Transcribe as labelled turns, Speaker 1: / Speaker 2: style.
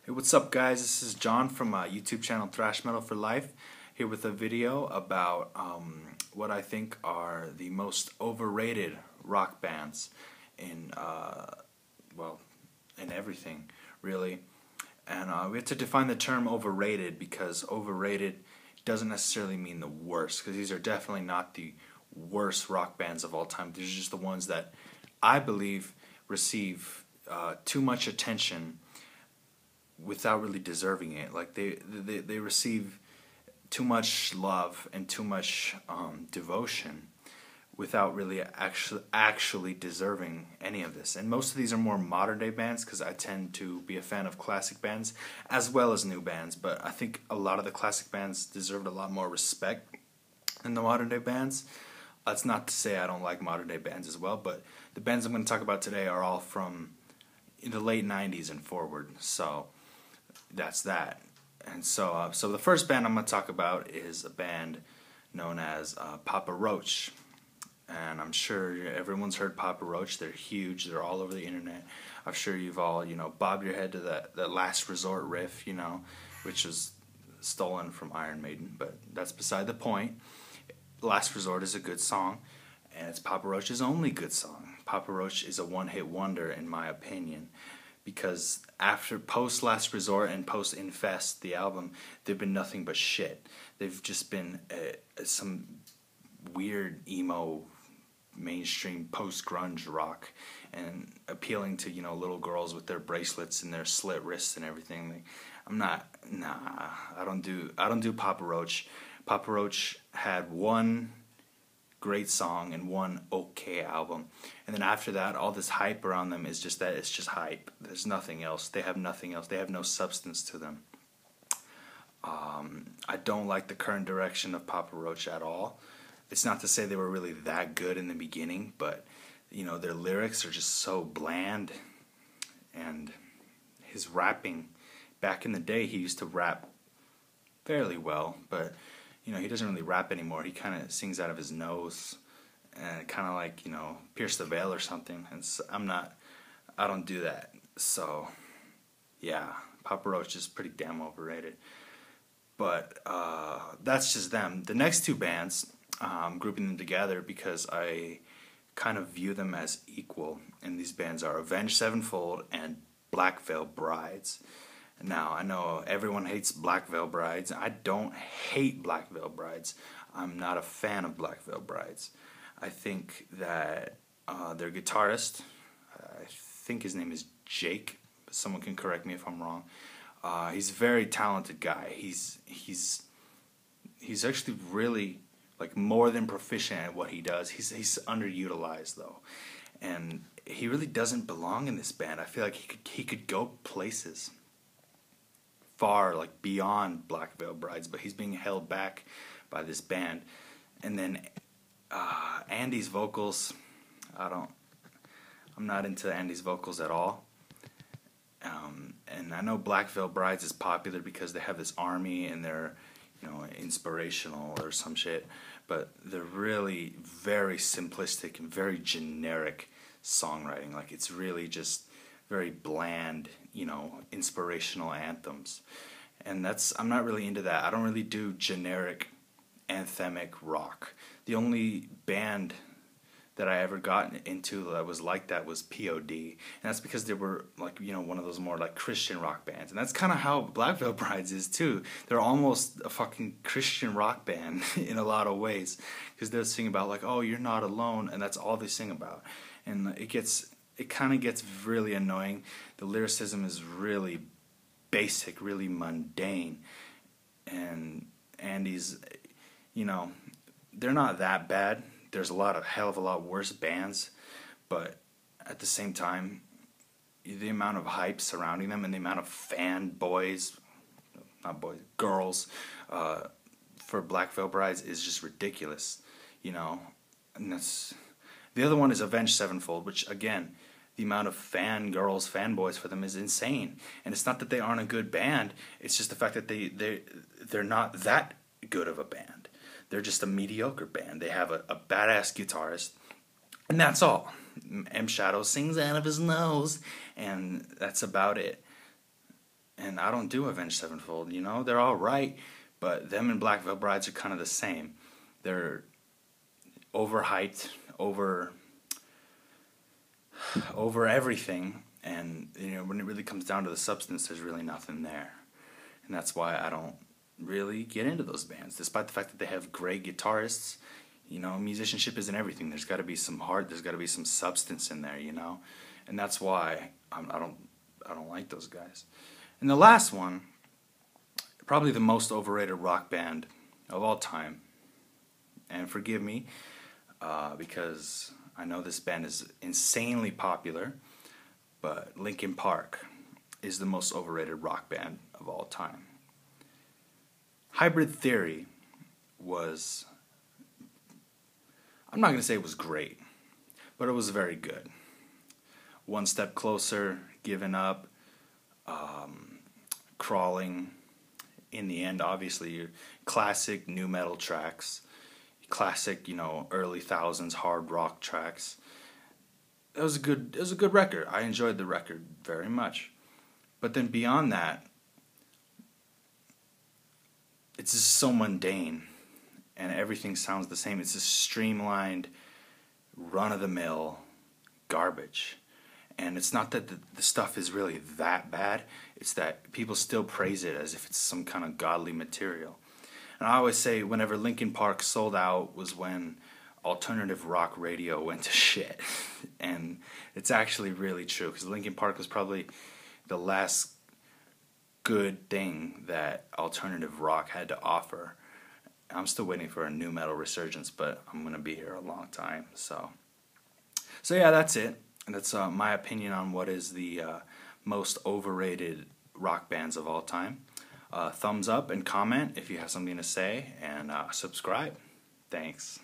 Speaker 1: Hey, what's up, guys? This is John from YouTube channel Thrash Metal for Life, here with a video about what I think are the most overrated rock bands in, well, in everything, really. And we have to define the term overrated, because overrated doesn't necessarily mean the worst, because these are definitely not the worst rock bands of all time. These are just the ones that I believe receive too much attention without really deserving it. Like they receive too much love and too much devotion without really actually deserving any of this. And most of these are more modern day bands, because I tend to be a fan of classic bands as well as new bands. But I think a lot of the classic bands deserved a lot more respect than the modern day bands. That's not to say I don't like modern day bands as well, but the bands I'm going to talk about today are all from the late 90s and forward. So that's that. And so the first band I'm going to talk about is a band known as Papa Roach. And I'm sure everyone's heard Papa Roach. They're huge. They're all over the internet. I'm sure you've all, bobbed your head to that Last Resort riff, which was stolen from Iron Maiden. But that's beside the point. Last Resort is a good song, and it's Papa Roach's only good song. Papa Roach is a one-hit wonder, in my opinion, because after post Last Resort and post Infest, the album, they've been nothing but shit. They've just been some weird emo mainstream post-grunge rock, and appealing to little girls with their bracelets and their slit wrists and everything. I don't do Papa Roach. Papa Roach had one great song and one okay album, and then after that, all this hype around them is just that it's just hype. There's nothing else. They have nothing else. They have no substance to them. I don't like the current direction of Papa Roach at all. It's not to say they were really that good in the beginning, but their lyrics are just so bland, and his rapping, back in the day, he used to rap fairly well, but he doesn't really rap anymore. He kind of sings out of his nose, and kind of like, Pierce the Veil or something. And so I don't do that. So, yeah, Papa Roach is pretty damn overrated. But that's just them. The next two bands, I'm grouping them together because I kind of view them as equal. And these bands are Avenged Sevenfold and Black Veil Brides. Now, I know everyone hates Black Veil Brides. I don't hate Black Veil Brides. I'm not a fan of Black Veil Brides. I think that their guitarist, I think his name is Jake, but someone can correct me if I'm wrong. He's a very talented guy. He's actually really more than proficient at what he does. He's underutilized though, and he really doesn't belong in this band. I feel like he could go places far, beyond Black Veil Brides, but he's being held back by this band. And then Andy's vocals, I'm not into Andy's vocals at all. And I know Black Veil Brides is popular because they have this army and they're inspirational or some shit, but they're really very simplistic and very generic songwriting. It's really just very bland, inspirational anthems. And I'm not really into that. I don't really do generic anthemic rock. The only band that I ever got into that was like that was POD. And that's because they were one of those more Christian rock bands. And that's kind of how Black Veil Brides is too. They're almost a fucking Christian rock band in a lot of ways, because they'll sing about oh, you're not alone, and that's all they sing about. And it kind of gets really annoying. The lyricism is really basic, really mundane. And Andy's, they're not that bad. There's hell of a lot worse bands, but at the same time, the amount of hype surrounding them and the amount of girls, for Black Veil Brides is just ridiculous, and that's... The other one is Avenged Sevenfold, which, again, the amount of fanboys for them is insane. And it's not that they aren't a good band, it's just the fact that they're not that good of a band. They're just a mediocre band. They have a badass guitarist, and that's all. M. Shadow sings out of his nose, and that's about it. and I don't do Avenged Sevenfold. You know, they're all right, but them and Black Veil Brides are kind of the same. They're overhyped, over everything, and you know, when it really comes down to the substance, there's really nothing there, and that's why I don't really get into those bands, despite the fact that they have great guitarists. You know, musicianship isn't everything. There's got to be some heart. There's got to be some substance in there. You know, and that's why I don't like those guys. And the last one, probably the most overrated rock band of all time. And forgive me, because I know this band is insanely popular, but Linkin Park is the most overrated rock band of all time. Hybrid Theory was, I'm not going to say it was great, but it was very good. One Step Closer, Giving Up, Crawling. In the end, obviously, classic nu metal tracks, classic, you know, early thousands hard rock tracks. It was a good record. I enjoyed the record very much. But then beyond that, it's just so mundane, and everything sounds the same. It's just streamlined, run-of-the-mill garbage. And it's not that the stuff is really that bad. It's that people still praise it as if it's some kind of godly material. And I always say whenever Linkin Park sold out was when alternative rock radio went to shit. And it's actually really true, because Linkin Park was probably the last good thing that alternative rock had to offer. I'm still waiting for a nu metal resurgence, but I'm going to be here a long time. So yeah, that's it. And that's my opinion on what is the most overrated rock bands of all time. Thumbs up and comment if you have something to say, and subscribe. Thanks.